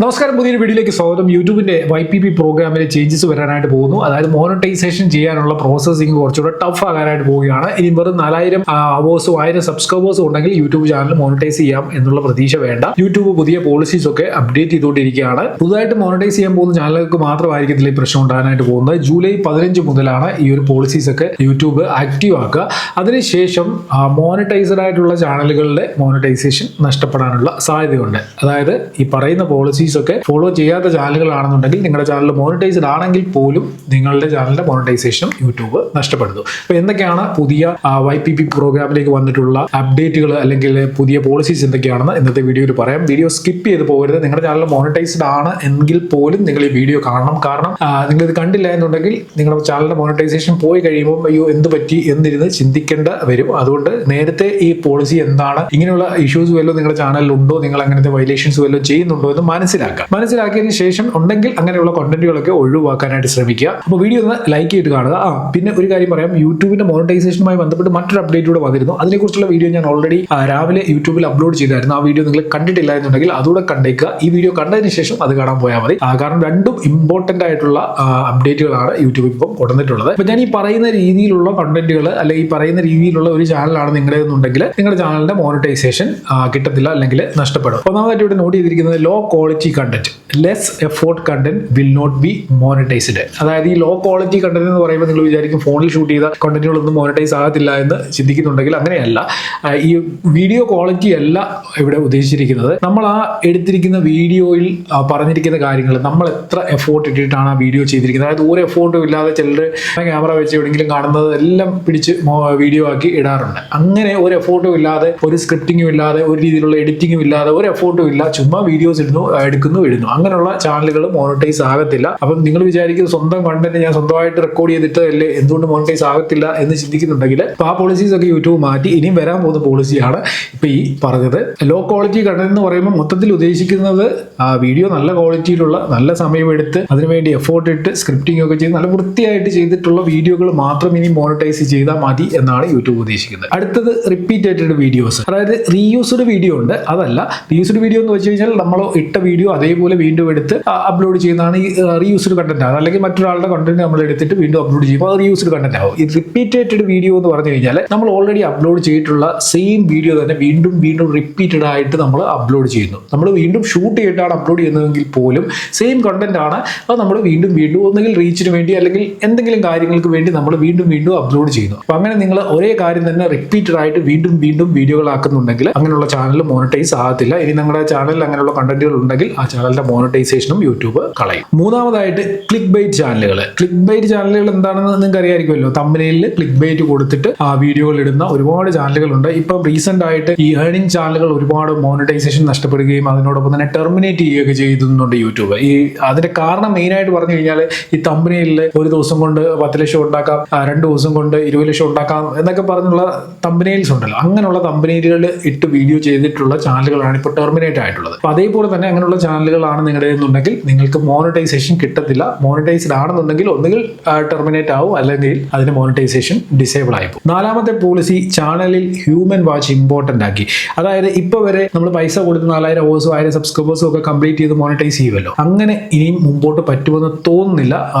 നമസ്കാരം, പുതിയൊരു വീഡിയോയിലേക്ക് സ്വാഗതം. യൂട്യൂബിന്റെ YPP പ്രോഗ്രാമിലെ ചേഞ്ചസ് വരാനായിട്ട് പോകുന്നു. അതായത് മോണിറ്റൈസേഷൻ ചെയ്യാനുള്ള പ്രോസസ്സിംഗ് കുറച്ചുകൂടെ ടഫ് ആകാനായിട്ട് പോവുകയാണ്. ഇനി വെറും 4000 അവേഴ്സും 1000 സബ്സ്ക്രൈബേഴ്സും ഉണ്ടെങ്കിൽ യൂട്യൂബ് ചാനൽ മോണിറ്റൈസ് ചെയ്യാം എന്നുള്ള പ്രതീക്ഷ വേണ്ട. യൂട്യൂബ് പുതിയ പോളിസീസ് ഒക്കെ അപ്ഡേറ്റ് ചെയ്തുകൊണ്ടിരിക്കുകയാണ്. പുതുതായിട്ട് മോണിറ്റൈസ് ചെയ്യാൻ പോകുന്ന ചാനലുകൾക്ക് മാത്രമായിരിക്കും ഈ പ്രശ്നം ഉണ്ടാകാനായിട്ട് പോകുന്നത്. ജൂലൈ 15 മുതലാണ് ഈ ഒരു പോളിസീസ് ഒക്കെ യൂട്യൂബ് ആക്റ്റീവ് ആക്കുക. അതിനുശേഷം മോണിറ്റൈസ്ഡ് ആയിട്ടുള്ള ചാനലുകളുടെ മോണിറ്റൈസേഷൻ നഷ്ടപ്പെടാനുള്ള സാധ്യതയുണ്ട്. അതായത് ഈ പറയുന്ന പോളിസി ഒക്കെ ഫോളോ ചെയ്യാത്ത ചാനലുകളാണെന്നുണ്ടെങ്കിൽ നിങ്ങളുടെ ചാനൽ മോണിറ്റൈസ്ഡ് ആണെങ്കിൽ പോലും നിങ്ങളുടെ ചാനലിന്റെ മോണിറ്റൈസേഷൻ യൂട്യൂബ് നഷ്ടപ്പെടുന്നു. അപ്പൊ എന്തൊക്കെയാണ് പുതിയ YPP പ്രോഗ്രാമിലേക്ക് വന്നിട്ടുള്ള അപ്ഡേറ്റുകൾ അല്ലെങ്കിൽ പുതിയ പോളിസീസ് എന്തൊക്കെയാണെന്ന് ഇന്നത്തെ വീഡിയോയിൽ പറയാം. വീഡിയോ സ്കിപ്പ് ചെയ്ത് പോകരുത്. നിങ്ങളുടെ ചാനൽ മോണിറ്റൈസ്ഡ് ആണ് എങ്കിൽ പോലും നിങ്ങൾ ഈ വീഡിയോ കാണണം. കാരണം നിങ്ങൾ ഇത് കണ്ടില്ല എന്നുണ്ടെങ്കിൽ നിങ്ങളുടെ ചാനലിന്റെ മോണിറ്റൈസേഷൻ പോയി കഴിയുമ്പോൾ അയ്യോ എന്ത് പറ്റി എന്നിരുന്ന് ചിന്തിക്കേണ്ട വരും. അതുകൊണ്ട് നേരത്തെ ഈ പോളിസി എന്താണ്, ഇങ്ങനെയുള്ള ഇഷ്യൂസ് വല്ലതും നിങ്ങളുടെ ചാനലിൽ ഉണ്ടോ, നിങ്ങൾ അങ്ങനത്തെ വയലേഷൻസ് വല്ലതും ചെയ്യുന്നുണ്ടോ എന്ന് മനസ്സിലാക്കിയതിനു ശേഷം ഉണ്ടെങ്കിൽ അങ്ങനെയുള്ള കണ്ടന്റുകളൊക്കെ ഒഴിവാക്കാനായിട്ട് ശ്രമിക്കുക. അപ്പോൾ വീഡിയോ ഒന്ന് ലൈക്ക് ചെയ്ത് കാണുക. പിന്നെ ഒരു കാര്യം പറയാം, യൂട്യൂബിന്റെ മോണിറ്റൈസേഷനുമായി ബന്ധപ്പെട്ട് മറ്റൊരു അപ്ഡേറ്റ് കൂടെ വന്നിരുന്നു. അതിനെക്കുറിച്ചുള്ള വീഡിയോ ഞാൻ ഓൾറെഡി രാവിലെ യൂട്യൂബിൽ അപ്ലോഡ് ചെയ്തായിരുന്നു. ആ വീഡിയോ നിങ്ങൾ കണ്ടിട്ടില്ല എന്നുണ്ടെങ്കിൽ അതുകൂടെ കണ്ടേക്കുക. ഈ വീഡിയോ കണ്ടതിന് ശേഷം അത് കാണാൻ പോയാൽ മതി. കാരണം രണ്ടും ഇമ്പോർട്ടന്റ് ആയിട്ടുള്ള അപ്ഡേറ്റുകളാണ് യൂട്യൂബ് ഇപ്പം കൊടുത്തിട്ടുള്ളത്. അപ്പൊ ഞാൻ ഈ പറയുന്ന രീതിയിലുള്ള കണ്ടന്റുകൾ അല്ലെങ്കിൽ ഈ പറയുന്ന രീതിയിലുള്ള ഒരു ചാനലാണ് നിങ്ങളുടെന്നുണ്ടെങ്കിൽ നിങ്ങളുടെ ചാനലിന്റെ മോണിറ്റൈസേഷൻ കിട്ടത്തില്ല അല്ലെങ്കിൽ നഷ്ടപ്പെടും. ഒന്നാമതായിട്ട് ഇവിടെ നോട്ട് ചെയ്തിരിക്കുന്നത് low quality content, less effort content will not be monetised. അതായത് ഈ ലോ ക്വാളിറ്റി കണ്ടന്റ് എന്ന് പറയുമ്പോൾ നിങ്ങൾ വിചാരിക്കും ഫോണിൽ ഷൂട്ട് ചെയ്ത കണ്ടന്റുകളൊന്നും മോണിറ്റൈസ് ആകത്തില്ല എന്ന് ചിന്തിക്കുന്നുണ്ടെങ്കിൽ അങ്ങനെയല്ല. ഈ വീഡിയോ ക്വാളിറ്റി അല്ല ഇവിടെ ഉദ്ദേശിച്ചിരിക്കുന്നത്. നമ്മൾ ആ എടുത്തിരിക്കുന്ന വീഡിയോയിൽ പറഞ്ഞിരിക്കുന്ന കാര്യങ്ങൾ നമ്മൾ എത്ര എഫോർട്ട് ഇട്ടിട്ടാണ് ആ വീഡിയോ ചെയ്തിരിക്കുന്നത്. അതായത് ഒരു എഫോർട്ടും ഇല്ലാതെ ചിലർ ക്യാമറ വെച്ച് എവിടെയെങ്കിലും കാണുന്നത് എല്ലാം പിടിച്ച് വീഡിയോ ആക്കി ഇടാറുണ്ട്. അങ്ങനെ ഒരു എഫോർട്ടും ഇല്ലാതെ, ഒരു സ്ക്രിപ്റ്റിങ്ങും ഇല്ലാതെ, ഒരു രീതിയിലുള്ള എഡിറ്റിങ്ങും ഇല്ലാതെ, ഒരു എഫോർട്ടും ഇല്ല, ചുമ്മാ വീഡിയോസ് എടുക്കുന്നു ഇടുന്നു, അങ്ങനെയുള്ള ചാനലുകൾ മോണിറ്റൈസ് ആകത്തില്ല. അപ്പം നിങ്ങൾ വിചാരിക്കുന്നത് സ്വന്തം കണ്ടന്റ് ഞാൻ സ്വന്തമായിട്ട് റെക്കോർഡ് ചെയ്തിട്ട് അല്ലേ എന്തുകൊണ്ട് മോണിറ്റൈസ് ആകത്തില്ല എന്ന് ചിന്തിക്കുന്നുണ്ടെങ്കിൽ ആ പോളിസീസ് ഒക്കെ യൂട്യൂബ് മാറ്റി ഇനിയും വരാൻ പോകുന്ന പോളിസിയാണ് ഇപ്പൊ ഈ പറഞ്ഞത്. ലോ ക്വാളിറ്റി കണ്ടന്റ് എന്ന് പറയുമ്പോൾ മൊത്തത്തിൽ ഉദ്ദേശിക്കുന്നത് വീഡിയോ നല്ല ക്വാളിറ്റിയിലുള്ള, നല്ല സമയമെടുത്ത് അതിനുവേണ്ടി എഫോർട്ട് ഇട്ട് സ്ക്രിപ്റ്റിംഗ് ഒക്കെ ചെയ്ത് നല്ല വൃത്തിയായിട്ട് ചെയ്തിട്ടുള്ള വീഡിയോകൾ മാത്രം ഇനി മോണിറ്റൈസ് ചെയ്താൽ മതി എന്നാണ് യൂട്യൂബ് ഉദ്ദേശിക്കുന്നത്. അടുത്തത് റിപ്പീറ്റഡ് വീഡിയോസ്, അതായത് റീയൂസ്ഡ് വീഡിയോ ഉണ്ട്. അതല്ല, റീയൂസ്ഡ് വീഡിയോ എന്ന് വെച്ച് കഴിഞ്ഞാൽ നമ്മൾ ഇട്ട വീഡിയോ അതേപോലെ വീണ്ടും എടുത്ത് അപ്ലോഡ് ചെയ്യുന്നതാണ് ഈ റീയൂസ്ഡ് കണ്ടന്റ്. അല്ലെങ്കിൽ മറ്റൊരാളുടെ കണ്ടന്റ് നമ്മൾ എടുത്തിട്ട് വീണ്ടും അപ്ലോഡ് ചെയ്യുമ്പോൾ അത് റീയൂസ്ഡ് കണ്ടന്റ് ആവും. ഈ റിപ്പീറ്റഡ് വീഡിയോ എന്ന് പറഞ്ഞു കഴിഞ്ഞാൽ നമ്മൾ ഓൾറെഡി അപ്ലോഡ് ചെയ്തിട്ടുള്ള സെയിം വീഡിയോ തന്നെ വീണ്ടും വീണ്ടും റിപ്പീറ്റഡ് ആയിട്ട് നമ്മൾ അപ്ലോഡ് ചെയ്യുന്നു. നമ്മൾ വീണ്ടും ഷൂട്ട് ചെയ്തിട്ടാണ് അപ്ലോഡ് ചെയ്യുന്നതെങ്കിൽ പോലും സെയിം കണ്ടന്റ് ആണ്. അത് നമ്മൾ വീണ്ടും വീണ്ടും ഒന്നുകിൽ റീച്ചിന് വേണ്ടി അല്ലെങ്കിൽ എന്തെങ്കിലും കാര്യങ്ങൾക്ക് വേണ്ടി നമ്മൾ വീണ്ടും വീണ്ടും അപ്ലോഡ് ചെയ്യുന്നു. അപ്പൊ അങ്ങനെ നിങ്ങൾ ഒരേ കാര്യം തന്നെ റിപ്പീറ്റഡ് ആയിട്ട് വീണ്ടും വീണ്ടും വീഡിയോകളാക്കുന്നുണ്ടെങ്കിൽ അങ്ങനെയുള്ള ചാനൽ മോണിറ്റൈസ് ആകത്തില്ല. ഇനി നിങ്ങളുടെ ചാനലിൽ അങ്ങനെയുള്ള കണ്ടന്റുകൾ ഉണ്ടെങ്കിൽ ആ ചാനലിന്റെ മോണിറ്റൈസേഷനും യൂട്യൂബ് കളയും. മൂന്നാമതായിട്ട് ക്ലിക്ക് ബൈറ്റ് ചാനലുകൾ. ക്ലിക്ക് ബൈറ്റ് ചാനലുകൾ എന്താണെന്ന് നിങ്ങൾക്ക് അറിയാമായിരിക്കുമല്ലോ. തമ്പനെയിലിൽ ക്ലിക്ക് ബൈറ്റ് കൊടുത്തിട്ട് ആ വീഡിയോകൾ ഇടുന്ന ഒരുപാട് ചാനലുകളുണ്ട്. ഇപ്പം റീസെന്റ് ആയിട്ട് ഈ ഏർണിംഗ് ചാനലുകൾ ഒരുപാട് മോണിറ്റൈസേഷൻ നഷ്ടപ്പെടുകയും അതിനോടൊപ്പം തന്നെ ടെർമിനേറ്റ് ചെയ്യുകയൊക്കെ ചെയ്യുന്നുണ്ട് യൂട്യൂബ്. അതിന്റെ കാരണം മെയിൻ ആയിട്ട് പറഞ്ഞു കഴിഞ്ഞാൽ ഈ തമ്പനെയിലിൽ ഒരു ദിവസം കൊണ്ട് 10 ലക്ഷം ഉണ്ടാക്കാം, 2 ദിവസം കൊണ്ട് 20 ലക്ഷം ഉണ്ടാക്കാം എന്നൊക്കെ പറഞ്ഞുള്ള തമ്പനെയിൽസ് ഉണ്ടല്ലോ. അങ്ങനെയുള്ള തമ്പനെയിലുകൾ ഇട്ട് വീഡിയോ ചെയ്തിട്ടുള്ള ചാനലുകളാണ് ഇപ്പോൾ ടെർമിനേറ്റ് ആയിട്ടുള്ളത്. അപ്പൊ അതേപോലെ തന്നെ അങ്ങനെയുള്ള ചാനലുകളാണ് നിങ്ങളുടെ എന്നുണ്ടെങ്കിൽ നിങ്ങൾക്ക് മോണിറ്റൈസേഷൻ കിട്ടത്തില്ല. മോണിറ്റൈസ്ഡ് ആണെന്നുണ്ടെങ്കിൽ ഒന്നുകിൽ ടെർമിനേറ്റ് ആവും, അല്ലെങ്കിൽ അതിന്റെ മോണിറ്റൈസേഷൻ ഡിസേബിൾ ആയിപ്പോ. നാലാമത്തെ പോളിസി, ചാനലിൽ ഹ്യൂമൻ വാച്ച് ഇമ്പോർട്ടന്റ് ആക്കി. അതായത് ഇപ്പൊ വരെ നമ്മൾ പൈസ കൊടുത്ത് 4000 അവേഴ്സും 1000 സബ്സ്ക്രൈബേഴ്സും ഒക്കെ കംപ്ലീറ്റ് ചെയ്ത് മോണിറ്റൈസ് ചെയ്യുമല്ലോ. അങ്ങനെ ഇനിയും മുമ്പോട്ട് പറ്റുമെന്ന് തോന്നുന്നില്ല,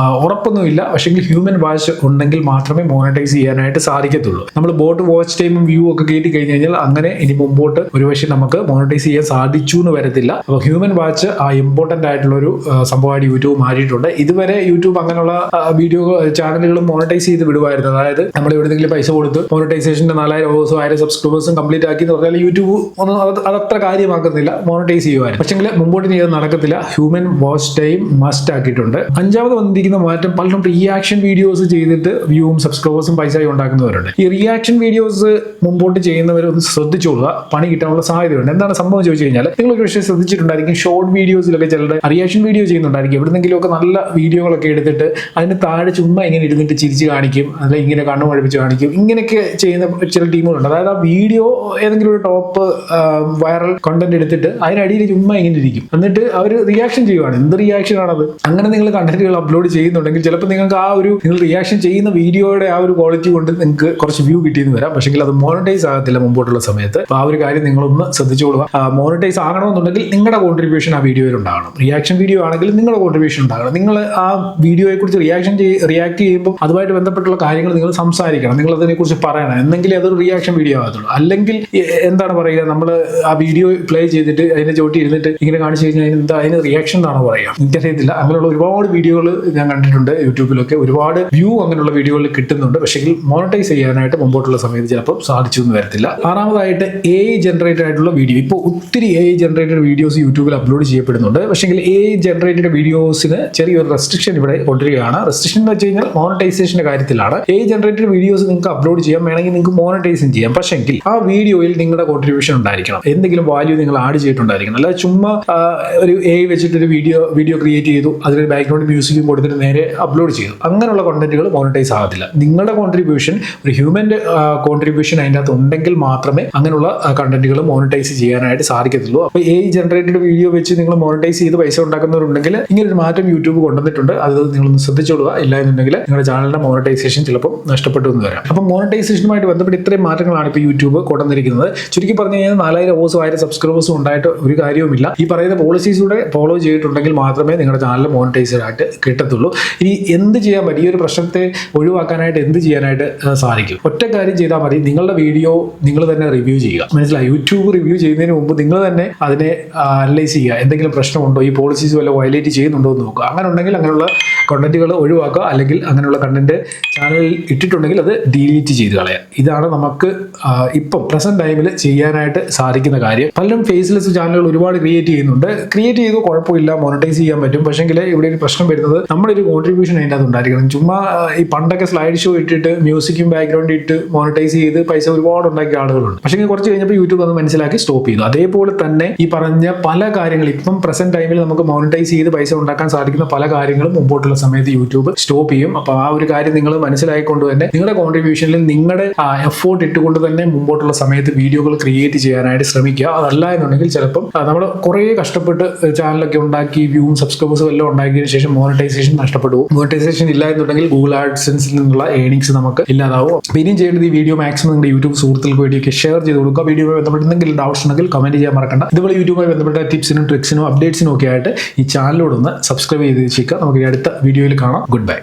ഉറപ്പൊന്നുമില്ല. പക്ഷെങ്കിൽ ഹ്യൂമൻ വാച്ച് ഉണ്ടെങ്കിൽ മാത്രമേ മോണിറ്റൈസ് ചെയ്യാനായിട്ട് സാധിക്കത്തുള്ളൂ. നമ്മൾ ബോട്ട് വാച്ച് ടൈമും വ്യൂ ഒക്കെ കയറ്റി കഴിഞ്ഞ് കഴിഞ്ഞാൽ അങ്ങനെ ഇനി മുമ്പോട്ട് ഒരുപക്ഷെ നമുക്ക് മോണിറ്റൈസ് ചെയ്യാൻ സാധിച്ചു എന്ന് വരത്തില്ല. അപ്പോൾ ഹ്യൂമൻ വാച്ച് ഇമ്പോർട്ടന്റ് ആയിട്ടുള്ള ഒരു സംഭവമായിട്ട് യൂട്യൂബ് മാറിയിട്ടുണ്ട്. ഇതുവരെ യൂട്യൂബ് അങ്ങനെയുള്ള വീഡിയോ ചാനലുകളും മോണിറ്റൈസ് ചെയ്ത് വിടുമായിരുന്നു. അതായത് നമ്മൾ എവിടെയെങ്കിലും പൈസ കൊടുത്ത് മോണിറ്റൈസേഷന്റെ 4000 അവേഴ്സും 1000 സബ്സ്ക്രൈബേഴ്സും കംപ്ലീറ്റ് ആക്കി എന്ന് പറഞ്ഞാൽ യൂട്യൂബ് ഒന്നും അതത്ര കാര്യമാക്കുന്നില്ല, മോണിറ്റൈസ് ചെയ്യുമായിരുന്നു. പക്ഷെങ്കിൽ മുമ്പോട്ട് ഇനി അത് നടക്കത്തില്ല. ഹ്യൂമൻ വാച്ച് ടൈം മസ്റ്റ് ആക്കിയിട്ടുണ്ട്. അഞ്ചാമത് വന്നിരിക്കുന്ന മാറ്റം, പലരും റിയാക്ഷൻ വീഡിയോസ് ചെയ്തിട്ട് വ്യൂവും സബ്സ്ക്രൈബേഴ്സും പൈസ ഉണ്ടാക്കുന്നവരുണ്ട്. ഈ റിയാക്ഷൻ വീഡിയോസ് മുമ്പോട്ട് ചെയ്യുന്നവർ ഒന്ന് ശ്രദ്ധിച്ചോളുക, പണി കിട്ടാനുള്ള സാധ്യതയുണ്ട്. എന്താണ് സംഭവം ചോദിച്ചു കഴിഞ്ഞാൽ നിങ്ങൾ ഒരു പക്ഷേ ശ്രദ്ധിച്ചിട്ടുണ്ടായിരിക്കും, ഷോർട്ട് വീഡിയോസിലൊക്കെ ചിലരുടെ റിയാക്ഷൻ വീഡിയോ ചെയ്യുന്നുണ്ടായിരിക്കും. എവിടെന്നെങ്കിലുമൊക്കെ നല്ല വീഡിയോകളൊക്കെ എടുത്തിട്ട് അതിന് താഴെ ചുമ്മാ ഇങ്ങനെ ഇരുന്നിട്ട് ചിരിച്ച് കാണിക്കും, അല്ലെങ്കിൽ ഇങ്ങനെ കണ്ണു മഴപ്പിച്ച് കാണിക്കും. ഇങ്ങനെയൊക്കെ ചെയ്യുന്ന ചില ടീമുകളുണ്ട്. അതായത് ആ വീഡിയോ ഏതെങ്കിലും ഒരു ടോപ്പ് വൈറൽ കണ്ടന്റ് എടുത്തിട്ട് അതിനടിയിൽ ചുമ്മാ ഇങ്ങനെ ഇരിക്കും, എന്നിട്ട് അവർ റിയാക്ഷൻ ചെയ്യുവാണ്. എന്ത് റിയാക്ഷൻ ആണത്? അങ്ങനെ നിങ്ങൾ കണ്ടന്റുകൾ അപ്ലോഡ് ചെയ്യുന്നുണ്ടെങ്കിൽ ചിലപ്പോൾ നിങ്ങൾക്ക് നിങ്ങൾ റിയാക്ഷൻ ചെയ്യുന്ന വീഡിയോയുടെ ആ ഒരു ക്വാളിറ്റി കൊണ്ട് നിങ്ങൾക്ക് കുറച്ച് വ്യൂ കിട്ടിയെന്ന് വരാം. പക്ഷേ അത് മോണിറ്റൈസ് ആകത്തില്ല മുമ്പോട്ടുള്ള സമയത്ത്. ആ ഒരു കാര്യം നിങ്ങളൊന്ന് ശ്രദ്ധിച്ചോളുക. മോണിറ്റൈസ് ആകണമെന്നുണ്ടെങ്കിൽ നിങ്ങളുടെ കോൺട്രിബ്യൂഷൻ ആ വീഡിയോയിൽ ഉണ്ടാകണം. ഉണ്ടാകണം. റിയാക്ഷൻ വീഡിയോ ആണെങ്കിൽ നിങ്ങളുടെ കോൺട്രിബ്യൂഷൻ ഉണ്ടാകണം. നിങ്ങൾ ആ വീഡിയോയെക്കുറിച്ച് റിയാക്ട് ചെയ്യുമ്പോൾ അതുമായിട്ട് ബന്ധപ്പെട്ടുള്ള കാര്യങ്ങൾ നിങ്ങൾ സംസാരിക്കണം, നിങ്ങൾ അതിനെക്കുറിച്ച് പറയണം, എന്നെങ്കിൽ അതൊരു റിയാക്ഷൻ വീഡിയോ ആകത്തുള്ളൂ. അല്ലെങ്കിൽ എന്താണ് പറയുക, നമ്മൾ ആ വീഡിയോ പ്ലേ ചെയ്തിട്ട് അതിനെ ചോട്ടി ഇരുന്നിട്ട് ഇങ്ങനെ കാണിച്ചു കഴിഞ്ഞാൽ അതിന് റിയാക്ഷൻ എന്നാണോ പറയുക, എനിക്കറിയത്തില്ല. അങ്ങനെയുള്ള ഒരുപാട് വീഡിയോകൾ ഞാൻ കണ്ടിട്ടുണ്ട് യൂട്യൂബിലൊക്കെ. ഒരുപാട് വ്യൂ അങ്ങനെയുള്ള വീഡിയോകൾ കിട്ടുന്നുണ്ട്. പക്ഷേ മോണിറ്റൈസ് ചെയ്യാനായിട്ട് മുമ്പോട്ടുള്ള സമയത്ത് ചിലപ്പോൾ സാധിച്ചു എന്ന് വരത്തില്ല. ആറാമതായിട്ട് AI ജനറേറ്റഡ് ആയിട്ടുള്ള വീഡിയോ. ഇപ്പോൾ ഒത്തിരി AI ജനറേറ്റഡ് വീഡിയോസ് യൂട്യൂബിൽ അപ്ലോഡ് ചെയ്യപ്പെടുന്നുണ്ട്. പക്ഷേ AI ജനറേറ്റഡ് വീഡിയോസിന് ചെറിയൊരു റെസ്ട്രിക്ഷൻ ഇവിടെ കൊണ്ടുവരികയാണ്. റെസ്ട്രിക്ഷൻ എന്ന് വെച്ച് കഴിഞ്ഞാൽ മോണിറ്റൈസേഷന്റെ കാര്യത്തിലാണ്. AI ജനറേറ്റഡ് വീഡിയോസ് നിങ്ങൾക്ക് അപ്ലോഡ് ചെയ്യാം, വേണമെങ്കിൽ നിങ്ങൾക്ക് മോണിറ്റൈസും ചെയ്യാം. പക്ഷെങ്കിൽ ആ വീഡിയോയിൽ നിങ്ങളുടെ കോൺട്രിബ്യൂഷൻ ഉണ്ടായിരിക്കണം, എന്തെങ്കിലും വാല്യൂ നിങ്ങൾ ആഡ് ചെയ്തിട്ടുണ്ടായിരിക്കണം. അല്ലാതെ ചുമ്മാ ഒരു AI വെച്ചിട്ടൊരു വീഡിയോ ക്രിയേറ്റ് ചെയ്തു, അതിന് ബാക്ക്ഗ്രൗണ്ട് മ്യൂസിക്കും കൊടുത്തിട്ട് നേരെ അപ്ലോഡ് ചെയ്തു, അങ്ങനെയുള്ള കോണ്ടന്റുകൾ മോണിറ്റൈസ് ആകത്തില്ല. നിങ്ങളുടെ കോൺട്രിബ്യൂഷൻ, ഒരു ഹ്യൂമന്റെ കോൺട്രിബ്യൂഷൻ അതിൻ്റെ അകത്ത് ഉണ്ടെങ്കിൽ മാത്രമേ അങ്ങനെയുള്ള കണ്ടന്റുകൾ മോണിറ്റൈസ് ചെയ്യാനായിട്ട് സാധിക്കത്തുള്ളൂ. അപ്പോൾ AI ജനറേറ്റഡ് വീഡിയോ വെച്ച് നിങ്ങൾ മോണിറ്റൈസ് ചെയ്ത് പൈസ ഉണ്ടാക്കുന്നവരുണ്ടെങ്കിൽ ഇങ്ങനൊരു മാറ്റം യൂട്യൂബ് കൊണ്ടുവന്നിട്ടുണ്ട്. അത് നിങ്ങളൊന്ന് ശ്രദ്ധിച്ചോളുക. ഇല്ല എന്നുണ്ടെങ്കിൽ നിങ്ങളുടെ ചാനലിന്റെ മോണിറ്റൈസേഷൻ ചിലപ്പോൾ നഷ്ടപ്പെട്ടു എന്ന് വരാം. അപ്പം മോണിറ്റൈസേഷനുമായിട്ട് ബന്ധപ്പെട്ട് ഇത്രയും മാറ്റങ്ങളാണ് ഇപ്പോൾ യൂട്യൂബ് കൊണ്ടുവന്നിരിക്കുന്നത്. ചുരുക്കി പറഞ്ഞു കഴിഞ്ഞാൽ 4000 വ്യൂസും 1000 സബ്സ്ക്രൈബേഴ്സും ഉണ്ടായിട്ട് ഒരു കാര്യവുമില്ല. ഈ പറയുന്ന പോളിസീസൂടെ ഫോളോ ചെയ്തിട്ടുണ്ടെങ്കിൽ മാത്രമേ നിങ്ങളുടെ ചാനൽ മോണിറ്റൈസ്ഡ് ആയിട്ട് കിട്ടത്തുള്ളൂ. ഇനി എന്ത് ചെയ്യാൻ പറ്റും, ഈ ഒരു പ്രശ്നത്തെ ഒഴിവാക്കാനായിട്ട് എന്ത് ചെയ്യാനായിട്ട് സാധിക്കും? ഒറ്റ കാര്യം ചെയ്താൽ മതി. നിങ്ങളുടെ വീഡിയോ നിങ്ങൾ തന്നെ റിവ്യൂ ചെയ്യുക. മനസ്സിലായി? യൂട്യൂബ് റിവ്യൂ ചെയ്യുന്നതിന് മുമ്പ് നിങ്ങൾ തന്നെ അതിനെ അനലൈസ് ചെയ്യുക. എന്തെങ്കിലും പ്രശ്നമുണ്ടോ, ഈ പോളിസീസ് വല്ല വയലേറ്റ് ചെയ്യുന്നുണ്ടോ എന്ന് നോക്കുക. അങ്ങനെ ഉണ്ടെങ്കിൽ അങ്ങനെയുള്ള കണ്ടന്റുകൾ ഒഴിവാക്കുക. അല്ലെങ്കിൽ അങ്ങനെയുള്ള കണ്ടന്റ് ചാനലിൽ ഇട്ടിട്ടുണ്ടെങ്കിൽ അത് ഡിലീറ്റ് ചെയ്ത് കളയുക. ഇതാണ് നമുക്ക് ഇപ്പം പ്രസന്റ് ടൈമിൽ ചെയ്യാനായിട്ട് സാധിക്കുന്ന കാര്യം. പലരും ഫേസ്ലെസ് ചാനലുകൾ ഒരുപാട് ക്രിയേറ്റ് ചെയ്യുന്നുണ്ട്. ക്രിയേറ്റ് ചെയ്ത് കുഴപ്പമില്ല, മോണിറ്റൈസ് ചെയ്യാൻ പറ്റും. പക്ഷേങ്കിൽ ഇവിടെ ഒരു പ്രശ്നം വരുന്നത് നമ്മുടെ ഒരു കോൺട്രിബ്യൂഷൻ അതിൻ്റെ അത് ഉണ്ടായിരിക്കണം. ചുമ്മാ ഈ പണ്ടൊക്കെ സ്ലൈഡ് ഷോ ഇട്ടിട്ട് മ്യൂസിക്കും ബാക്ക്ഗ്രൗണ്ട് ഇട്ട് മോണിറ്റൈസ് ചെയ്ത് പൈസ ഒരുപാട് ഉണ്ടാക്കിയ ആളുകളുണ്ട്. പക്ഷേ കുറച്ച് കഴിഞ്ഞപ്പോൾ യൂട്യൂബ് അത് മനസ്സിലാക്കി സ്റ്റോപ്പ് ചെയ്തു. അതേപോലെ തന്നെ ഈ പറഞ്ഞ പല കാര്യങ്ങൾ ഇപ്പം പ്രസന്റ് ടൈമിൽ നമുക്ക് മോണിറ്റൈസ് ചെയ്ത് പൈസ ഉണ്ടാക്കാൻ സാധിക്കുന്ന പല കാര്യങ്ങളും മുമ്പോട്ടുള്ള സമയത്ത് യൂട്യൂബ് സ്റ്റോപ്പ് ചെയ്യും. അപ്പോൾ ആ ഒരു കാര്യം നിങ്ങൾ മനസ്സിലാക്കിക്കൊണ്ട് തന്നെ നിങ്ങളുടെ കോൺട്രിബ്യൂഷനിൽ നിങ്ങളുടെ എഫോർട്ട് ഇട്ടുകൊണ്ട് തന്നെ മുമ്പോട്ടുള്ള സമയത്ത് വീഡിയോകൾ ക്രിയേറ്റ് ചെയ്യാനായിട്ട് ശ്രമിക്കുക. അതല്ല എന്നുണ്ടെങ്കിൽ ചിലപ്പം നമ്മൾ കുറേ കഷ്ടപ്പെട്ട് ചാനലൊക്കെ ഉണ്ടാക്കി വ്യൂവും സബ്സ്ക്രൈബേഴ്സും എല്ലാം ഉണ്ടാക്കിയതിനു ശേഷം മോണിറ്റൈസേഷൻ നഷ്ടപ്പെടും. മോണിറ്റൈസേഷൻ ഇല്ല എന്നുണ്ടെങ്കിൽ ഗൂഗിൾ ആഡ്സെൻസിൽ നിന്നുള്ള ഏണിങ്സ് നമുക്ക് ഇല്ലാതാവും. അപ്പോൾ ഇനിയും ചെയ്യേണ്ടത് ഈ വീഡിയോ മാക്സിമം നിങ്ങളുടെ യൂട്യൂബ് സുഹൃത്തുക്കൾക്ക് വേണ്ടിയൊക്കെ ഷെയർ ചെയ്ത് കൊടുക്കുക. വീഡിയോയുമായി ബന്ധപ്പെട്ട് എന്തെങ്കിലും ഡൗട്ട്സ് ഉണ്ടെങ്കിൽ കമന്റ് ചെയ്യാൻ മറക്കണ്ട. ഇതുപോലെ യൂട്യൂബുമായി ബന്ധപ്പെട്ട ടിപ്സിനും ട്രിക്സിനും അപ്ഡേറ്റ്സിനും ഒക്കെ ആയിട്ട് ഈ ചാനലിലൂടെ ഒന്ന് സബ്സ്ക്രൈബ് ചെയ്ത് വെച്ചേക്കുക. നമുക്ക് അടുത്ത വീഡിയോയിൽ കാണാം. Good bye.